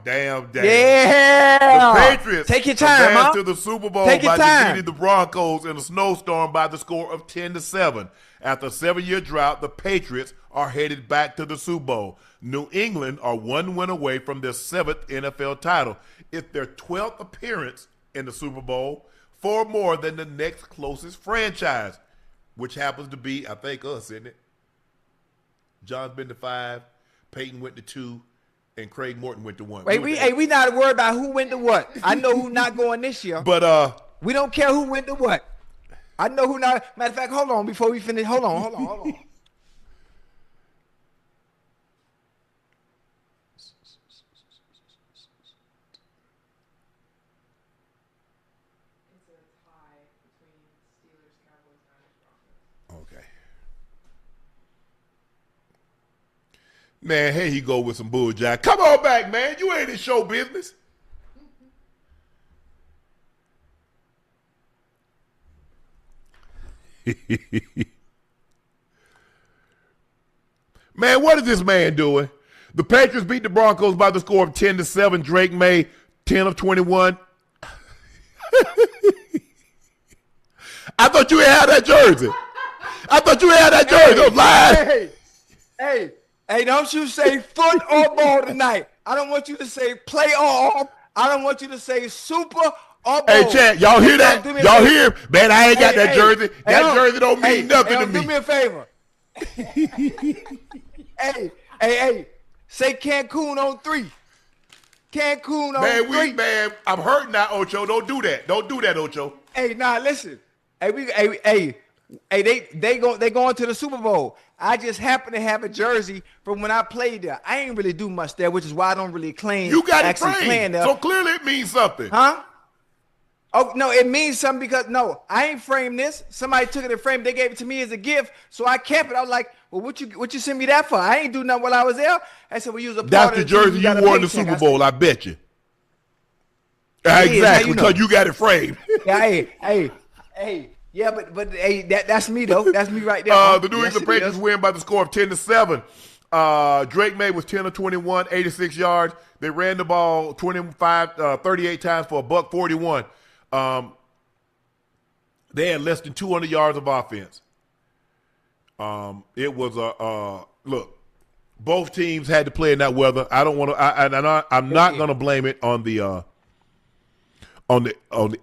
damn. Yeah. The Patriots take your time, advanced to the Super Bowl by defeating the Broncos in a snowstorm by the score of 10-7. After a 7-year drought, the Patriots are headed back to the Super Bowl. New England are one win away from their 7th NFL title. It's their 12th appearance in the Super Bowl, 4 more than the next closest franchise, which happens to be, I think, us, isn't it? John's been to 5, Peyton went to 2, and Craig Morton went to 1. Wait, we not worried about who went to what. I know who not going this year. But we don't care who went to what. I know who not. Matter of fact, hold on before we finish. Hold on. Okay. Man, here he go with some bull jack. Come on back, man. You ain't in show business. Man, what is this man doing? The Patriots beat the Broncos by the score of 10-7. Drake Maye, 10 of 21. I thought you had that jersey. I was lying. Hey, don't you say foot or ball tonight. I don't want you to say play off. I don't want you to say super or ball. Hey, Chad, y'all hear that? Y'all hear? Man, I ain't got that jersey. That jersey don't mean nothing to me. Do me a favor. hey, say Cancun on 3. Cancun on 3. Man, I'm hurting now, Ocho. Don't do that, Ocho. Hey, nah, listen. Hey, they going to the Super Bowl. I just happen to have a jersey from when I played there. I ain't really do much there, which is why I don't really claim you got it actually framed, playing there. So clearly it means something. Huh? Oh, no, it means something because, no, I ain't framed this. Somebody took it and framed. They gave it to me as a gift, so I kept it. I was like, well, what you send me that for? I ain't do nothing while I was there. I said, well, use a part That's of the jersey you wore in the Super Bowl, I bet you. Exactly, because you got it framed. Yeah, hey. Yeah, but hey, that's me though. That's me right there. The New England Patriots win by the score of 10-7. Drake Maye was 10 of 21, 86 yards. They ran the ball 38 times for $141. They had less than 200 yards of offense. It was look. Both teams had to play in that weather. I don't want to. I'm not going to blame it on the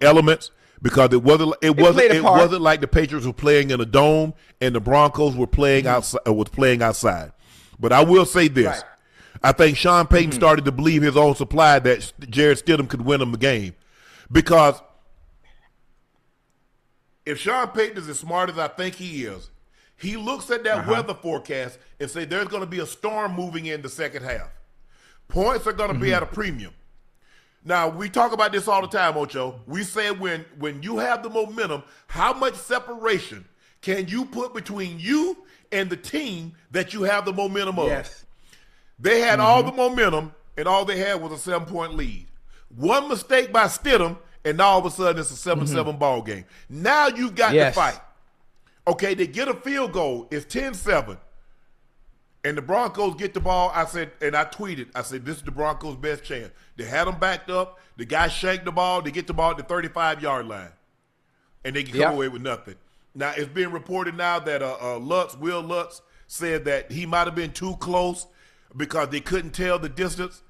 elements. Because it wasn't like the Patriots were playing in a dome and the Broncos were playing outside. But I will say this. Right. I think Sean Payton started to believe his own supply that Jared Stidham could win him the game. Because if Sean Payton is as smart as I think he is, he looks at that weather forecast and say there's going to be a storm moving in the second half. Points are going to be at a premium. Now, we talk about this all the time, Ocho. We say when you have the momentum, how much separation can you put between you and the team that you have the momentum of? Yes. They had all the momentum, and all they had was a 7-point lead. One mistake by Stidham, and all of a sudden it's a 7-7 ball game. Now you've got to fight. Okay, they get a field goal. It's 10-7. And the Broncos get the ball. I said, and I tweeted, this is the Broncos' best chance. They had them backed up. The guy shanked the ball. They get the ball at the 35-yard line. And they can come away with nothing. Now, it's being reported now that Will Lutz, said that he might have been too close because they couldn't tell the distance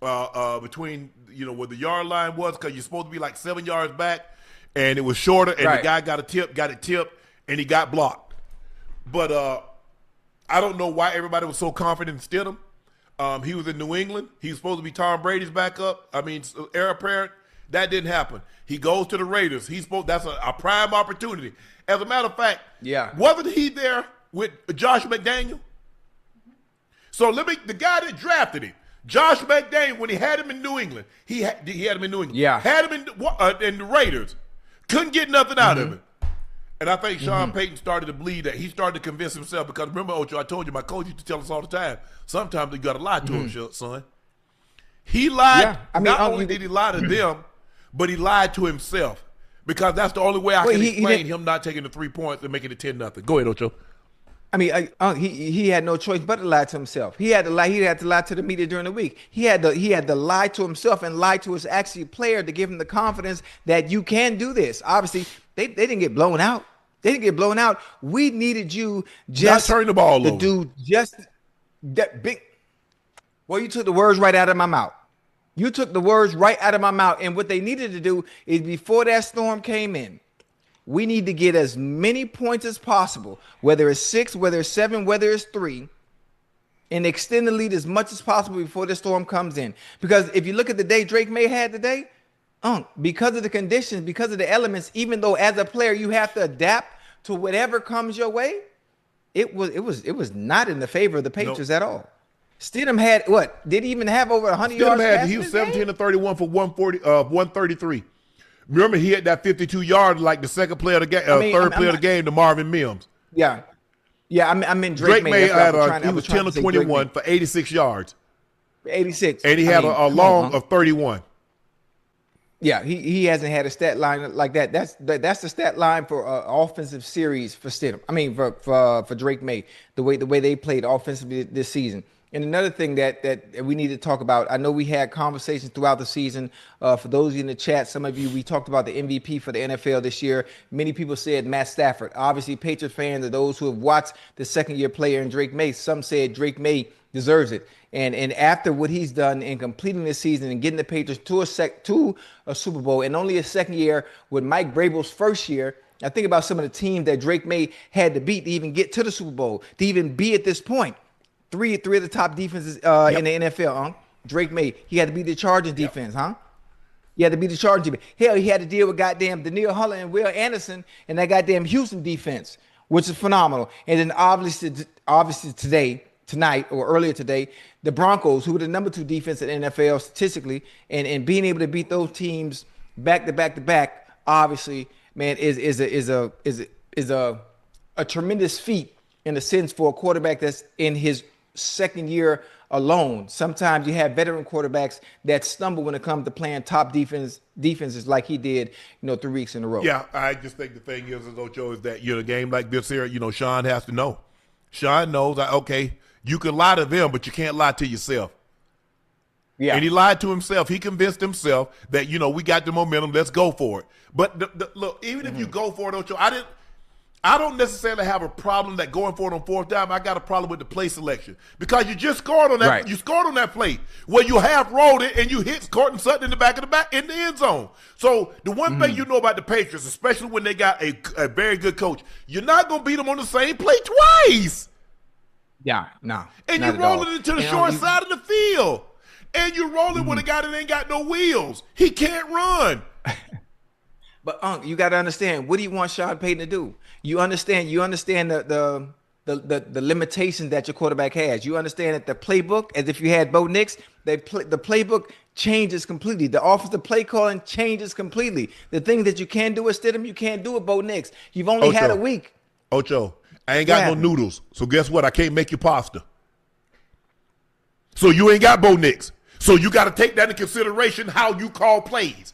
between, where the yard line was, because you're supposed to be like 7 yards back, and it was shorter, and the guy got it tipped, and he got blocked. But I don't know why everybody was so confident in Stidham. He was in New England. He was supposed to be Tom Brady's backup. Heir apparent. That didn't happen. He goes to the Raiders. That's a prime opportunity. As a matter of fact, wasn't he there with Josh McDaniel? So the guy that drafted him, Josh McDaniel, when he had him in New England, he had him in New England. Yeah. Had him in the Raiders. Couldn't get nothing out of him. And I think Sean Payton started to believe that. He started to convince himself, because remember, Ocho, I told you, my coach used to tell us all the time, sometimes you got to lie to him, son. He lied. Yeah. Not only did he lie to them, but he lied to himself, because that's the only way I can explain him not taking the 3 points and making it 10-0. Go ahead, Ocho. I mean, he had no choice but to lie to himself. He had to lie. He had to lie to the media during the week. He had to lie to himself and lie to his actual player to give him the confidence that you can do this. Obviously, they didn't get blown out. They didn't get blown out. We needed you just not turn the ball over. Do just that big. Well, you took the words right out of my mouth. You took the words right out of my mouth. And what they needed to do is before that storm came in, we need to get as many points as possible, whether it's 6, whether it's 7, whether it's 3, and extend the lead as much as possible before the storm comes in. Because if you look at the day Drake Maye had today, because of the conditions, because of the elements, even though as a player you have to adapt to whatever comes your way, it was not in the favor of the Patriots at all. Stidham had what? Did he even have over 100 yards? He was 17 to 31 for 133. Remember, he had that 52-yard like the second play of the game, third play of the game to Marvin Mims. Yeah. I mean Drake Maye he was 10 to 21 for 86 yards. 86. And he had a long of 31. Yeah, he hasn't had a stat line like that. That's the stat line for offensive series for Stidham. I mean for Drake Maye, the way they played offensively this season. And another thing that we need to talk about, I know we had conversations throughout the season. For those of you in the chat, some of you, we talked about the MVP for the NFL this year. Many people said Matt Stafford. Obviously, Patriots fans are those who have watched the second-year player in Drake Maye. Some said Drake Maye deserves it. And after what he's done in completing this season and getting the Patriots to a Super Bowl, and only a second year with Mike Vrabel's first year, I think about some of the teams that Drake Maye had to beat to even get to the Super Bowl, to even be at this point. Three of the top defenses in the NFL, Drake Maye. He had to beat the Chargers defense, He had to beat the Chargers defense. Hell, he had to deal with goddamn Danielle Hunter and Will Anderson and that goddamn Houston defense, which is phenomenal. And then obviously tonight or earlier today, the Broncos, who were the number 2 defense in the NFL statistically, and being able to beat those teams back to back, obviously, man, is a tremendous feat in a sense for a quarterback that's in his second year alone. Sometimes you have veteran quarterbacks that stumble when it comes to playing top defenses like he did, 3 weeks in a row. Yeah, I just think the thing is, Ocho, is that a game like this here, Sean has to know. Sean knows that, okay, you can lie to them, but you can't lie to yourself. Yeah. And he lied to himself. He convinced himself that, we got the momentum, let's go for it. But look, even if you go for it, Ocho, I don't necessarily have a problem that going for it on fourth down. I got a problem with the play selection because you just scored on that. Right. You scored on that play where you half rolled it and you hit Courtland Sutton in the back in the end zone. So the one thing you know about the Patriots, especially when they got a very good coach, you're not going to beat them on the same play twice. Yeah, no. And you're rolling it to the short side of the field, and you're rolling with a guy that ain't got no wheels. He can't run. But you got to understand, what do you want Sean Payton to do? You understand the limitations that your quarterback has. You understand that the playbook, as if you had Bo Nix, the playbook changes completely. The offensive play calling changes completely. The things that you can do with Stidham, you can't do with Bo Nix. You've only had a week. Ocho, I ain't got no noodles. So guess what? I can't make you pasta. So you ain't got Bo Nix. So you got to take that into consideration how you call plays.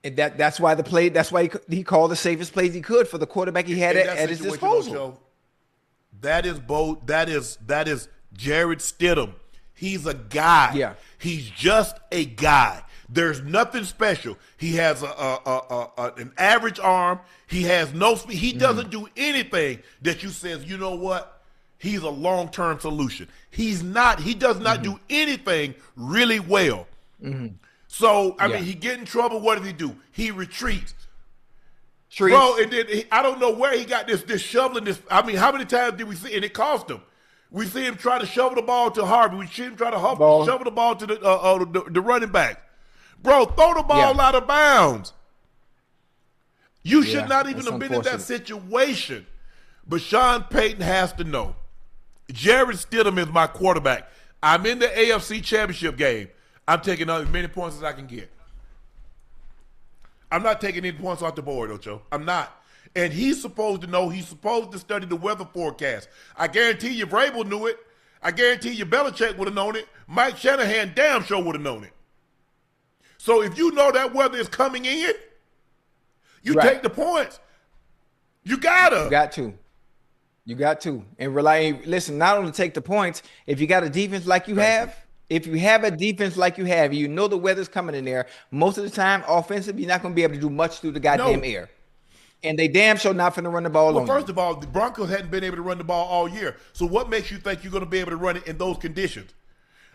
And that's why he called the safest plays he could for the quarterback he had at his disposal. That is Jared Stidham. He's a guy. Yeah. He's just a guy. There's nothing special. He has an average arm. He has no speed. He doesn't do anything that you says, you know what? He's a long-term solution. He's not. He does not do anything really well. So, I mean, he get in trouble. What does he do? He retreats. Bro, and then I don't know where he got this shoveling this. I mean, how many times did we see? And it cost him. We see him try to shovel the ball to Harvey. We see him try to shovel the ball to the running back. Bro, throw the ball out of bounds. You should not even have been in that situation. But Sean Payton has to know. Jared Stidham is my quarterback. I'm in the AFC Championship game. I'm taking as many points as I can get. I'm not taking any points off the board, Ocho. I'm not. And he's supposed to know. He's supposed to study the weather forecast. I guarantee you Vrabel knew it. I guarantee you Belichick would have known it. Mike Shanahan damn sure would have known it. So if you know that weather is coming in, you take the points. You gotta. You got to. You got to. And rely. Listen, not only take the points, if you got a defense like you have, if you have a defense like you have, you know the weather's coming in there. Most of the time, offensive, you're not going to be able to do much through the goddamn air. And they damn sure not finna run the ball on First of all, the Broncos hadn't been able to run the ball all year. So what makes you think you're going to be able to run it in those conditions?